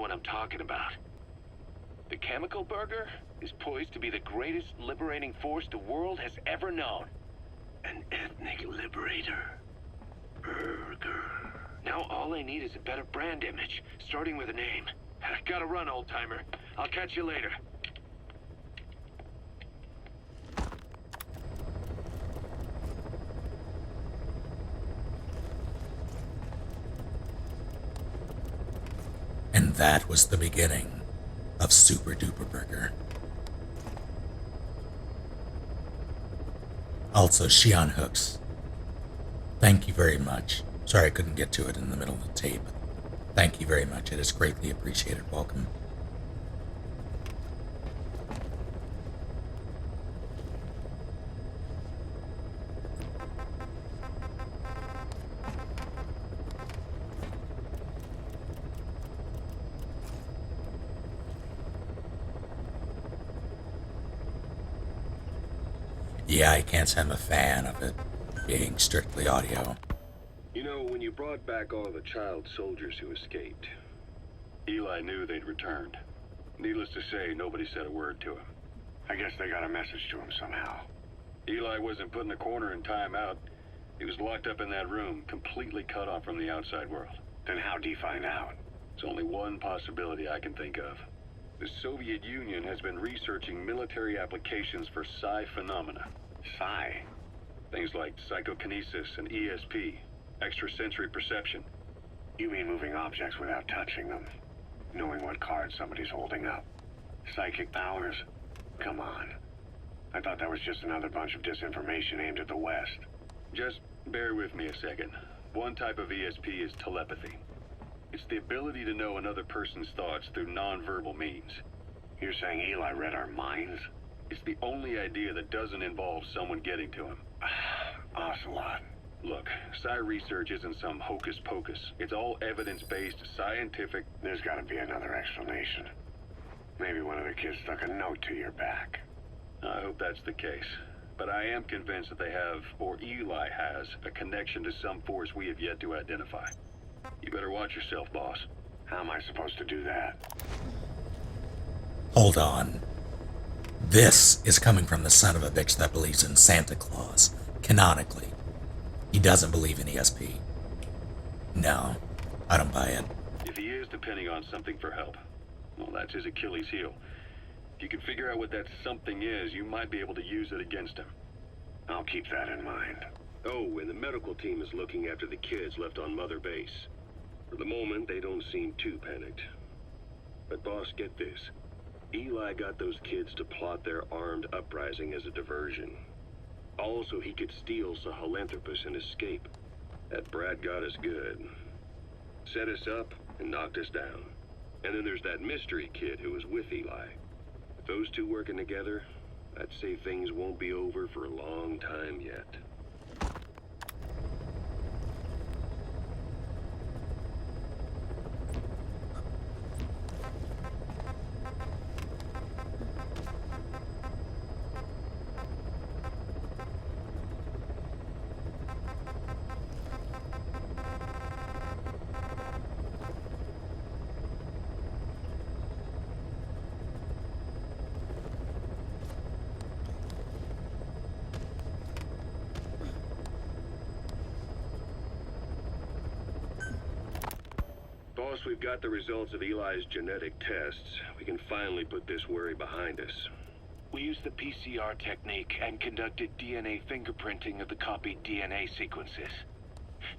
what I'm talking about. The chemical burger is poised to be the greatest liberating force the world has ever known. An ethnic liberator. Burger. Now all I need is a better brand image, starting with a name. Gotta run, old-timer. I'll catch you later. And that was the beginning of Super Duper Burger. Also, Shion Hooks, thank you very much. Sorry I couldn't get to it in the middle of the tape. Thank you very much. It is greatly appreciated. Welcome. Yeah, I can't say I'm a fan of it being strictly audio. You know, when you brought back all the child soldiers who escaped, Eli knew they'd returned. Needless to say, nobody said a word to him. I guess they got a message to him somehow. Eli wasn't put in a corner in timeout. He was locked up in that room, completely cut off from the outside world. Then how'd he find out? There's only one possibility I can think of. The Soviet Union has been researching military applications for psi phenomena. Psi? Things like psychokinesis and ESP, extrasensory perception. You mean moving objects without touching them? Knowing what cards somebody's holding up? Psychic powers? Come on. I thought that was just another bunch of disinformation aimed at the West. Just bear with me a second. One type of ESP is telepathy. It's the ability to know another person's thoughts through non-verbal means. You're saying Eli read our minds? It's the only idea that doesn't involve someone getting to him. Ocelot. Look, psi research isn't some hocus pocus. It's all evidence-based, scientific. There's gotta be another explanation. Maybe one of the kids stuck a note to your back. I hope that's the case. But I am convinced that they have, or Eli has, a connection to some force we have yet to identify. You better watch yourself, boss. How am I supposed to do that? Hold on. This is coming from the son of a bitch that believes in Santa Claus, canonically. He doesn't believe in ESP. No, I don't buy it. If he is depending on something for help, well, that's his Achilles heel. If you can figure out what that something is, you might be able to use it against him. I'll keep that in mind. Oh, and the medical team is looking after the kids left on Mother Base. For the moment, they don't seem too panicked. But boss, get this. Eli got those kids to plot their armed uprising as a diversion. Also, he could steal Sahelanthropus and escape. That brat got us good. Set us up and knocked us down. And then there's that mystery kid who was with Eli. With those two working together, I'd say things won't be over for a long time yet. Boss, we've got the results of Eli's genetic tests. We can finally put this worry behind us. We used the PCR technique and conducted DNA fingerprinting of the copied DNA sequences.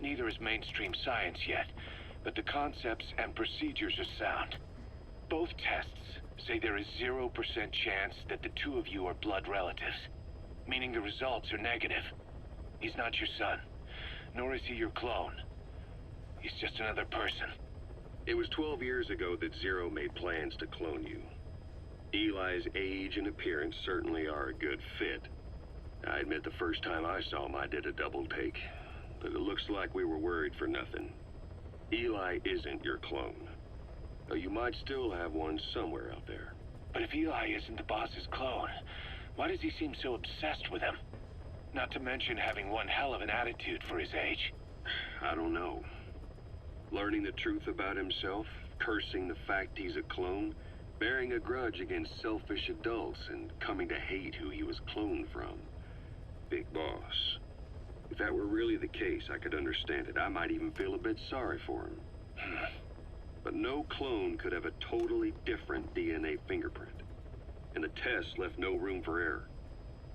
Neither is mainstream science yet, but the concepts and procedures are sound. Both tests say there is 0% chance that the two of you are blood relatives, meaning the results are negative. He's not your son, nor is he your clone. He's just another person. It was 12 years ago that Zero made plans to clone you. Eli's age and appearance certainly are a good fit. I admit the first time I saw him, I did a double take. But it looks like we were worried for nothing. Eli isn't your clone. Though you might still have one somewhere out there. But if Eli isn't the boss's clone, why does he seem so obsessed with him? Not to mention having one hell of an attitude for his age. I don't know. Learning the truth about himself, cursing the fact he's a clone, bearing a grudge against selfish adults, and coming to hate who he was cloned from. Big boss. If that were really the case, I could understand it. I might even feel a bit sorry for him. But no clone could have a totally different DNA fingerprint. And the test left no room for error.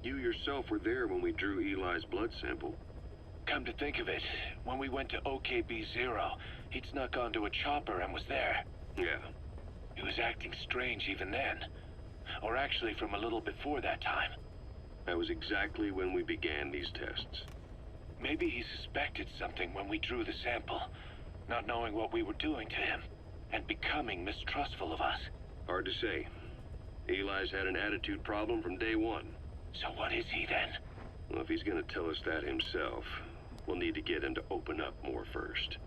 You yourself were there when we drew Eli's blood sample. Come to think of it, when we went to OKB-0, he'd snuck onto a chopper and was there. Yeah. He was acting strange even then. Or actually from a little before that time. That was exactly when we began these tests. Maybe he suspected something when we drew the sample, not knowing what we were doing to him, and becoming mistrustful of us. Hard to say. Eli's had an attitude problem from day one. So what is he then? Well, if he's gonna tell us that himself, we'll need to get him to open up more first.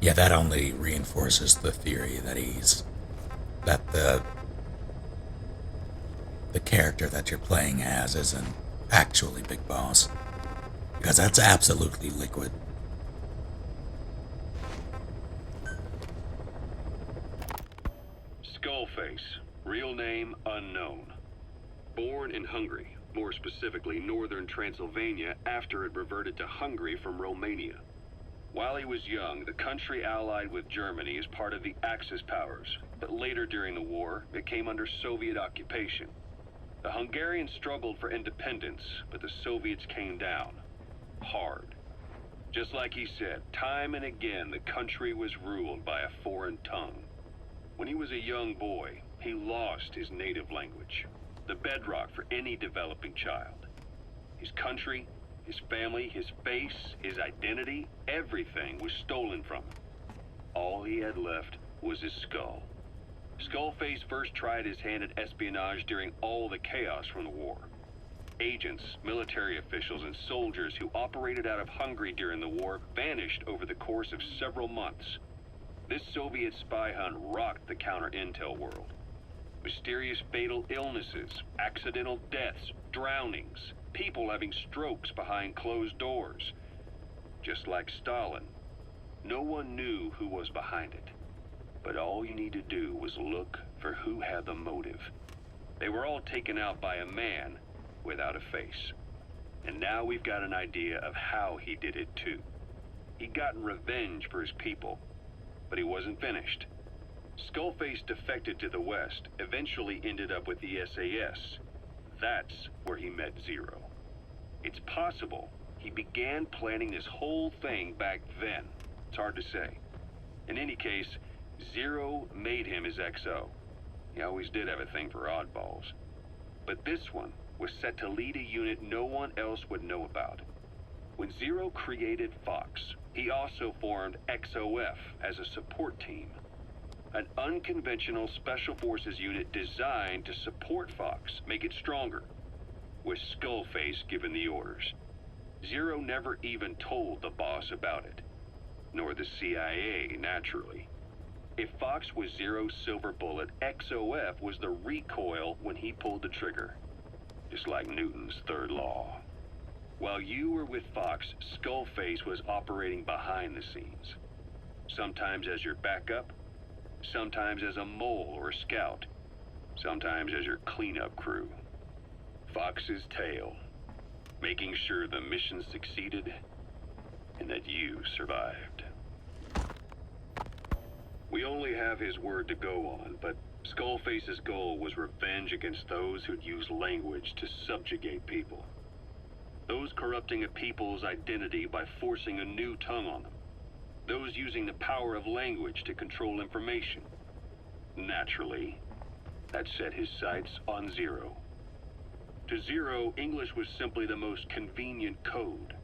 Yeah, that only reinforces the theory that the character that you're playing as isn't actually Big Boss. Because that's absolutely liquid. Skullface, real name unknown. Born in Hungary, more specifically northern Transylvania, after it reverted to Hungary from Romania. While he was young, the country allied with Germany as part of the Axis powers, but later during the war, it came under Soviet occupation. The Hungarians struggled for independence, but the Soviets came down. Hard. Just like he said, time and again the country was ruled by a foreign tongue. When he was a young boy, he lost his native language, the bedrock for any developing child. His country, his family, his face, his identity, everything was stolen from him. All he had left was his skull. Skullface first tried his hand at espionage during all the chaos from the war. Agents, military officials, and soldiers who operated out of Hungary during the war vanished over the course of several months. This Soviet spy hunt rocked the counter-intel world. Mysterious fatal illnesses, accidental deaths, drownings, people having strokes behind closed doors. Just like Stalin, no one knew who was behind it. But all you need to do was look for who had the motive. They were all taken out by a man without a face. And now we've got an idea of how he did it too. He'd gotten revenge for his people, but he wasn't finished. Skullface defected to the West, eventually ended up with the SAS. That's where he met Zero. It's possible he began planning this whole thing back then. It's hard to say. In any case, Zero made him his XO. He always did have a thing for oddballs. But this one was set to lead a unit no one else would know about. When Zero created Fox, he also formed XOF as a support team. An unconventional special forces unit designed to support Fox, make it stronger, with Skullface given the orders. Zero never even told the boss about it, nor the CIA, naturally. If Fox was Zero's silver bullet, XOF was the recoil when he pulled the trigger, just like Newton's third law. While you were with Fox, Skullface was operating behind the scenes, sometimes as your backup, sometimes as a mole or a scout, sometimes as your cleanup crew. Fox's tail, making sure the mission succeeded and that you survived. We only have his word to go on, but Skullface's goal was revenge against those who'd use language to subjugate people. Those corrupting a people's identity by forcing a new tongue on them. Those using the power of language to control information. Naturally, that set his sights on Zero. To Zero, English was simply the most convenient code.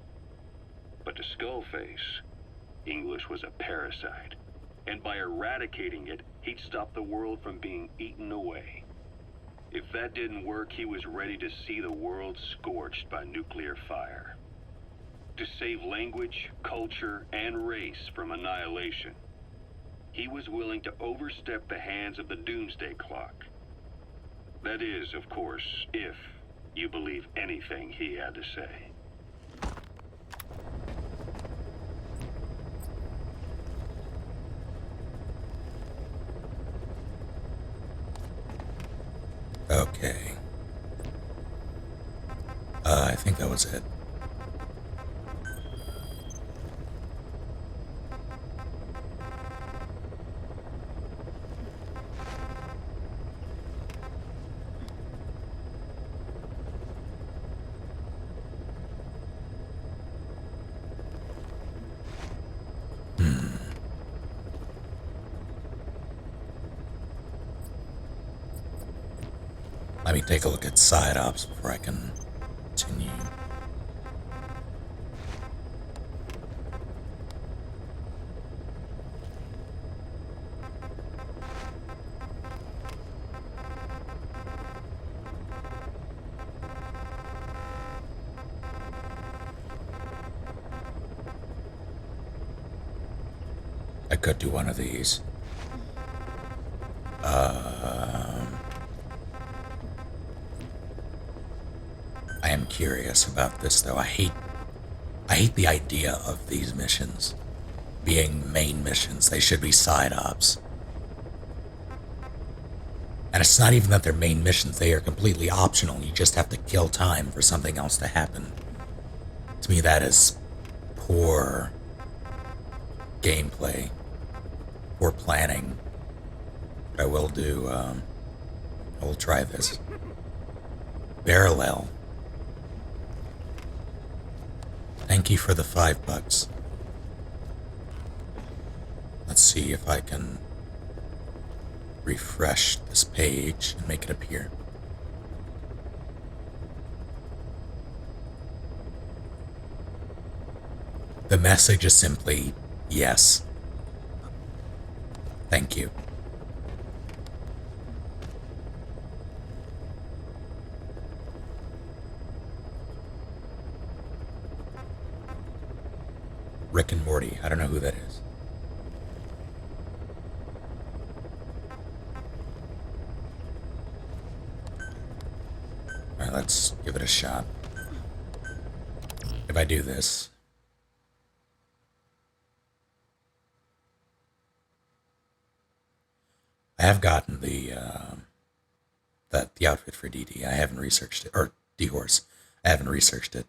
But to Skullface, English was a parasite. And by eradicating it, he'd stop the world from being eaten away. If that didn't work, he was ready to see the world scorched by nuclear fire. To save language, culture, and race from annihilation, he was willing to overstep the hands of the doomsday clock. That is, of course, if You believe anything he had to say. Okay. I think that was it. Let me take a look at side ops before I can continue. I could do one of these. I am curious about this, though. I hate the idea of these missions being main missions. They should be side ops. And it's not even that they're main missions. They are completely optional. You just have to kill time for something else to happen. To me, that is poor gameplay, poor planning. But I will do, I will try this. Parallel. Thank you for the $5. Let's see if I can refresh this page and make it appear. The message is simply, yes. Thank you. Rick and Morty. I don't know who that is. Alright, let's give it a shot. If I do this. I have gotten the outfit for DD. I haven't researched it, or D-Horse. I haven't researched it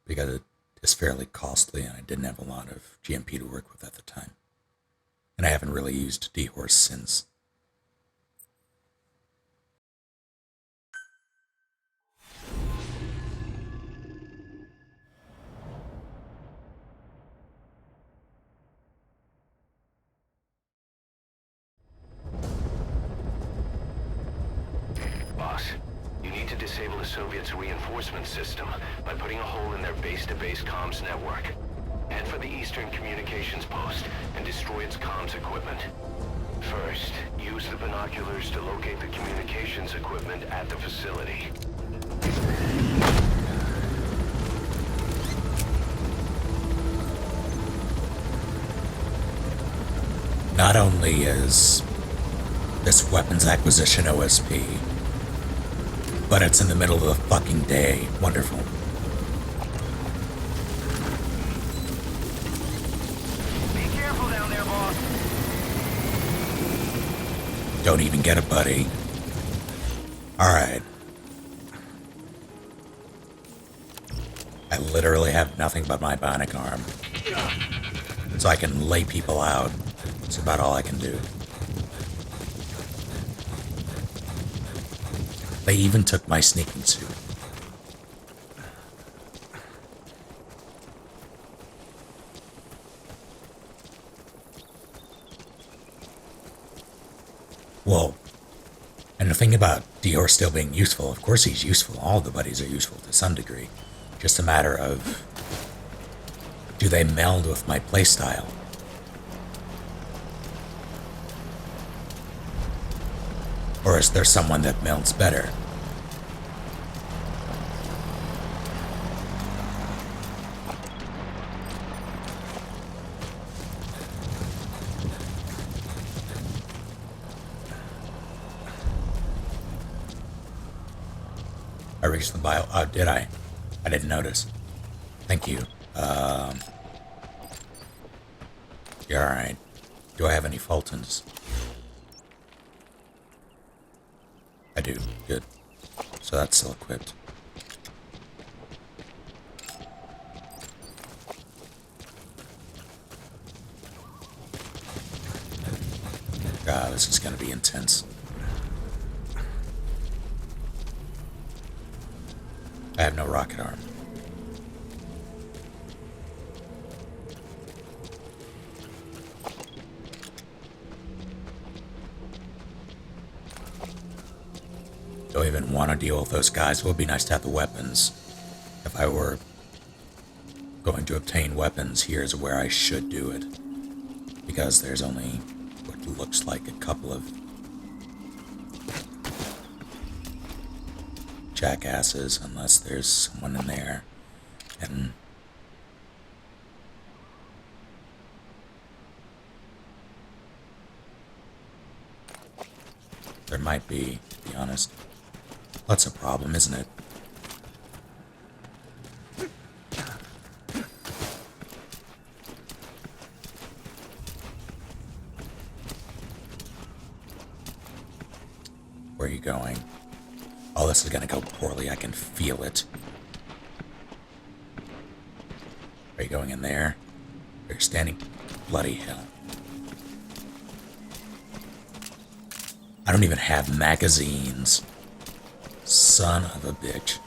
because it is fairly costly, and I didn't have a lot of GMP to work with at the time. And I haven't really used D-Horse since. Boss, you need to disable the Soviets' reinforcement system by putting a hole in their base-to-base comms network. Head for the Eastern Communications Post and destroy its comms equipment. First, use the binoculars to locate the communications equipment at the facility. Not only is this weapons acquisition OSP, but it's in the middle of the fucking day. Wonderful. Be careful down there, boss. Don't even get it, buddy. Alright. I literally have nothing but my bionic arm. So I can lay people out. That's about all I can do. They even took my sneaking suit. Whoa. And the thing about Dior still being useful, of course he's useful. All the buddies are useful to some degree. Just a matter of, do they meld with my playstyle? Or is there someone that melds better? I reached the bio. Oh, did I? I didn't notice. Thank you. Yeah, alright. Do I have any Fultons? I do. Good. So that's still equipped. God, this is going to be intense. I have no rocket arm. Don't even want to deal with those guys. It would be nice to have the weapons. If I were going to obtain weapons, here's where I should do it. Because there's only what looks like a couple of jackasses, unless there's someone in there. And there might be, to be honest. That's a problem, isn't it? Where are you going? Oh, this is gonna go poorly. I can feel it. Are you going in there? You're standing. Bloody hell. I don't even have magazines. Son of a bitch.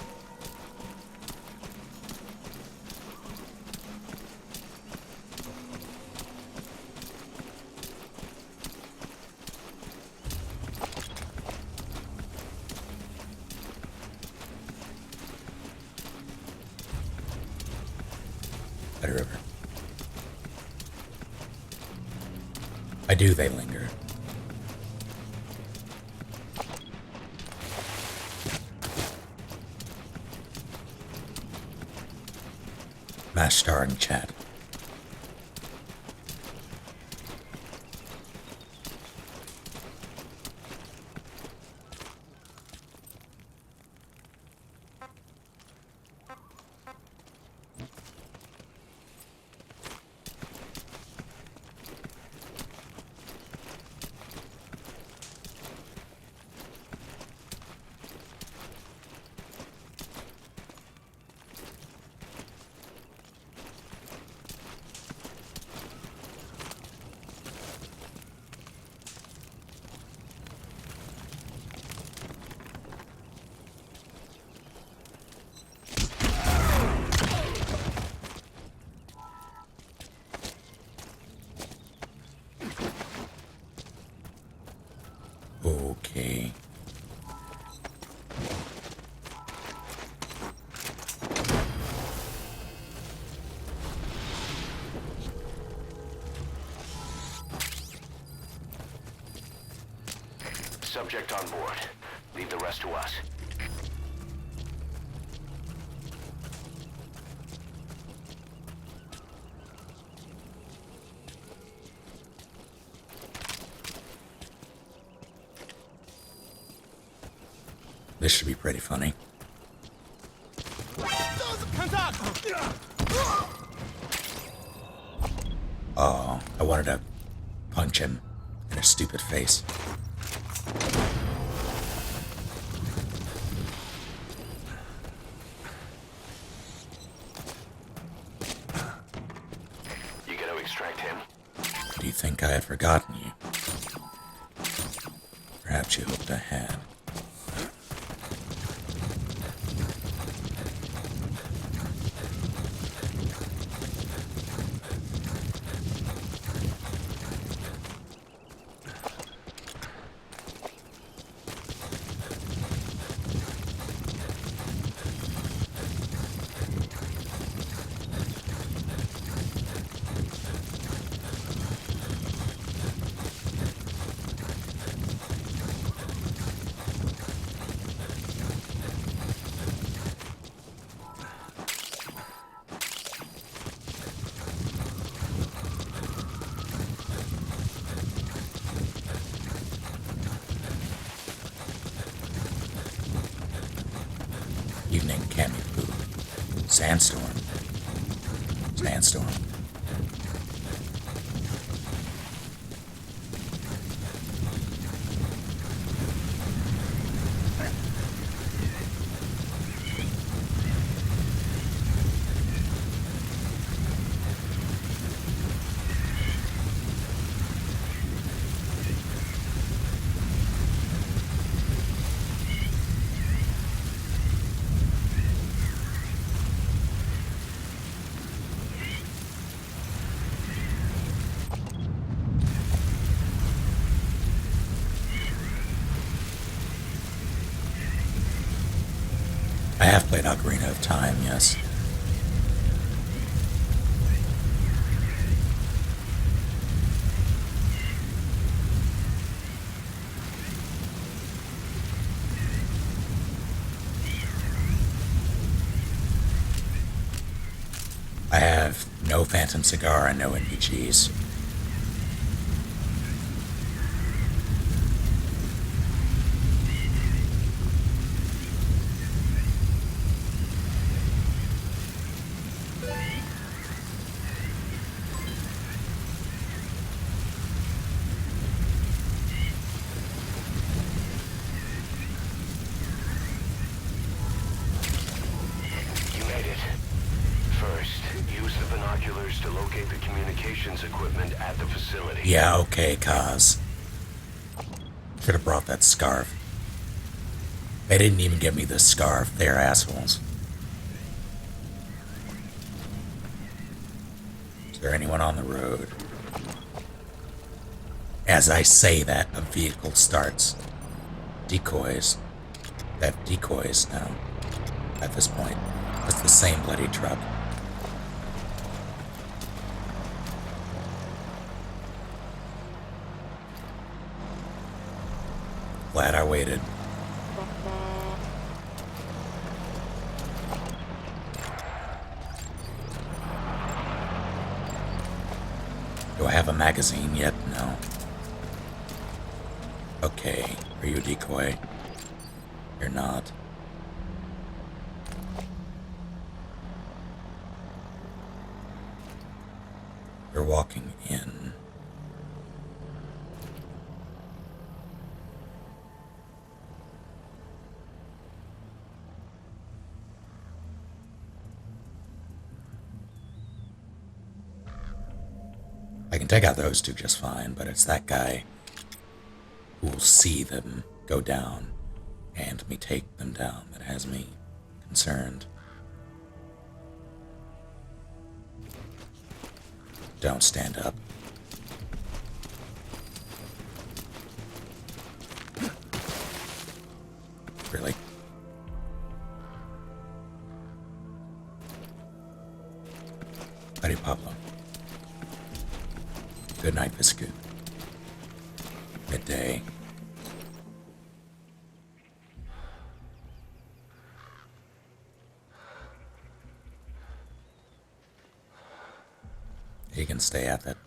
Better river. I do, they linger. Mash star in chat. Okay. Subject on board. Leave the rest to us. This should be pretty funny. Oh, I wanted to punch him in his stupid face. You gotta extract him. Do you think I had forgotten you? Perhaps you hoped I had. Sammy poop. Sandstorm. Sandstorm. I have played Ocarina of Time, yes. I have no Phantom Cigar and no NPGs. To locate the communications equipment at the facility. Yeah, okay, Kaz. Should have brought that scarf. They didn't even give me the scarf. They're assholes. Is there anyone on the road? As I say that, a vehicle starts. Decoys. They have decoys now. At this point. It's the same bloody truck. Glad I waited. Do I have a magazine yet? No. Okay, are you a decoy? You're not. You're walking in. I can take out those two just fine, but it's that guy who will see them go down and me take them down that has me concerned. Don't stand up. Really? Buddy Pablo. Good night, Biscuit. Midday. He can stay at that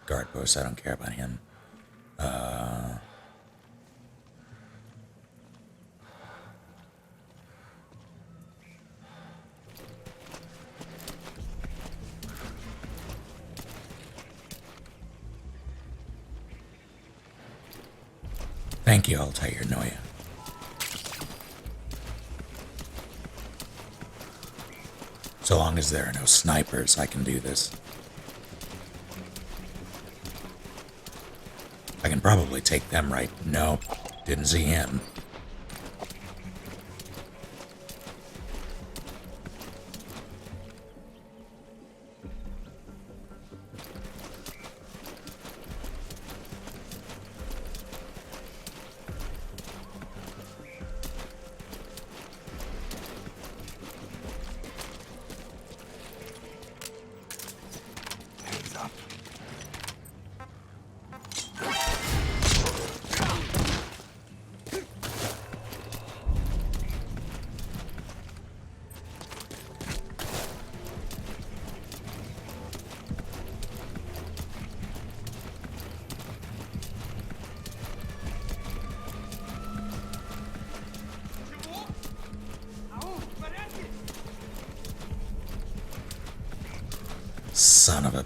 guard post. I don't care about him. Thank you, Altair Noya. So long as there are no snipers, I can do this. I can probably take them right. No, didn't see him. Son of a...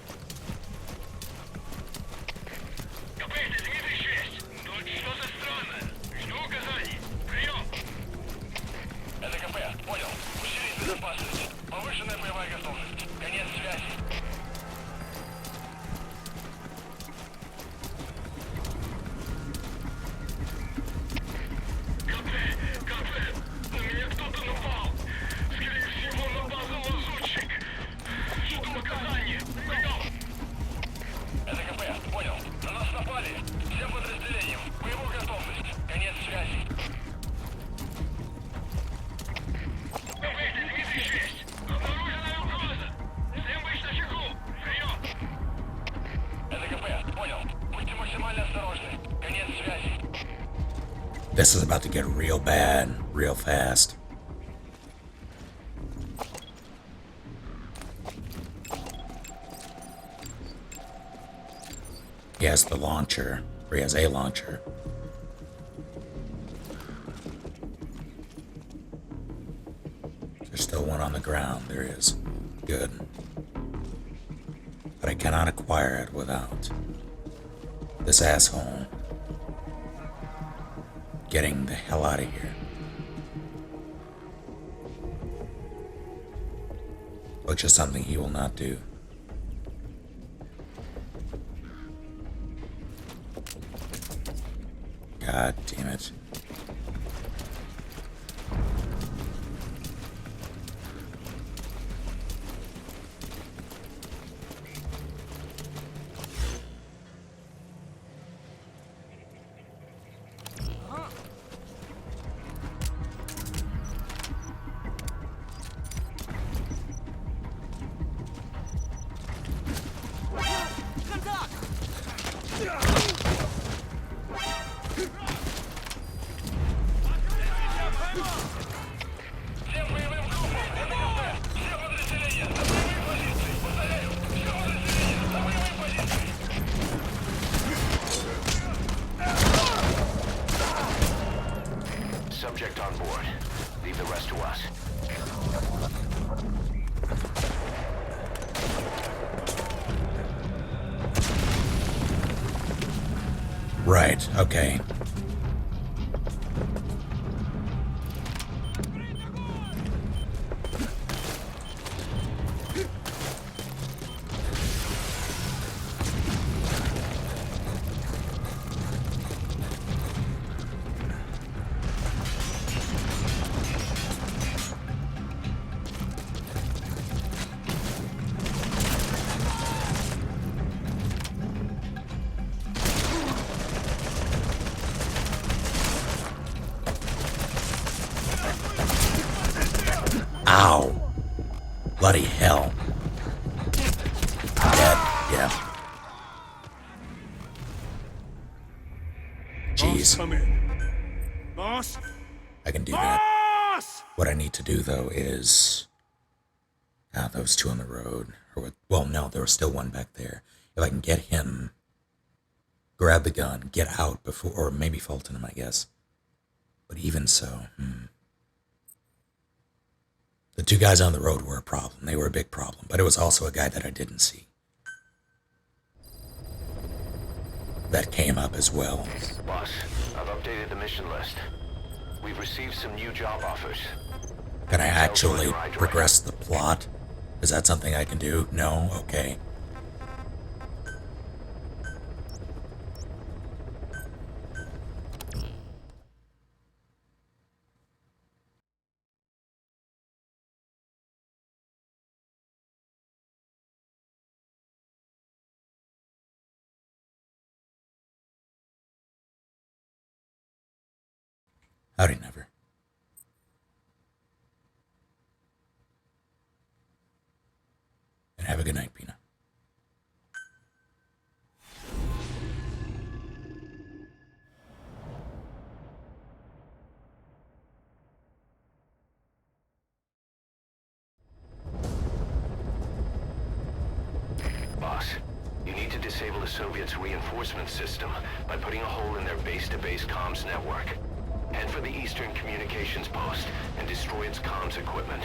This is about to get real bad, real fast. He has the launcher, or he has a launcher. There's still one on the ground, there is. Good. But I cannot acquire it without this asshole getting the hell out of here. Which is something he will not do. God damn it. Subject on board. Leave the rest to us. Right, okay. Ow. Bloody hell. Dead, yeah. Jeez. Come in. Boss? I can do that. What I need to do, though, is... those two on the road. Or what? Well, no, there was still one back there. If I can get him, grab the gun, get out before... Or maybe Fulton him, I guess. But even so, The two guys on the road were a problem. They were a big problem. But it was also a guy that I didn't see. That came up as well. Boss, I've updated the mission list. We've received some new job offers. Can I actually progress the plot? Is that something I can do? No? Okay. Howdy, never. And have a good night, Pina. Boss, you need to disable the Soviets' reinforcement system by putting a hole in their base-to-base comms network. Head for the Eastern Communications Post and destroy its comms equipment.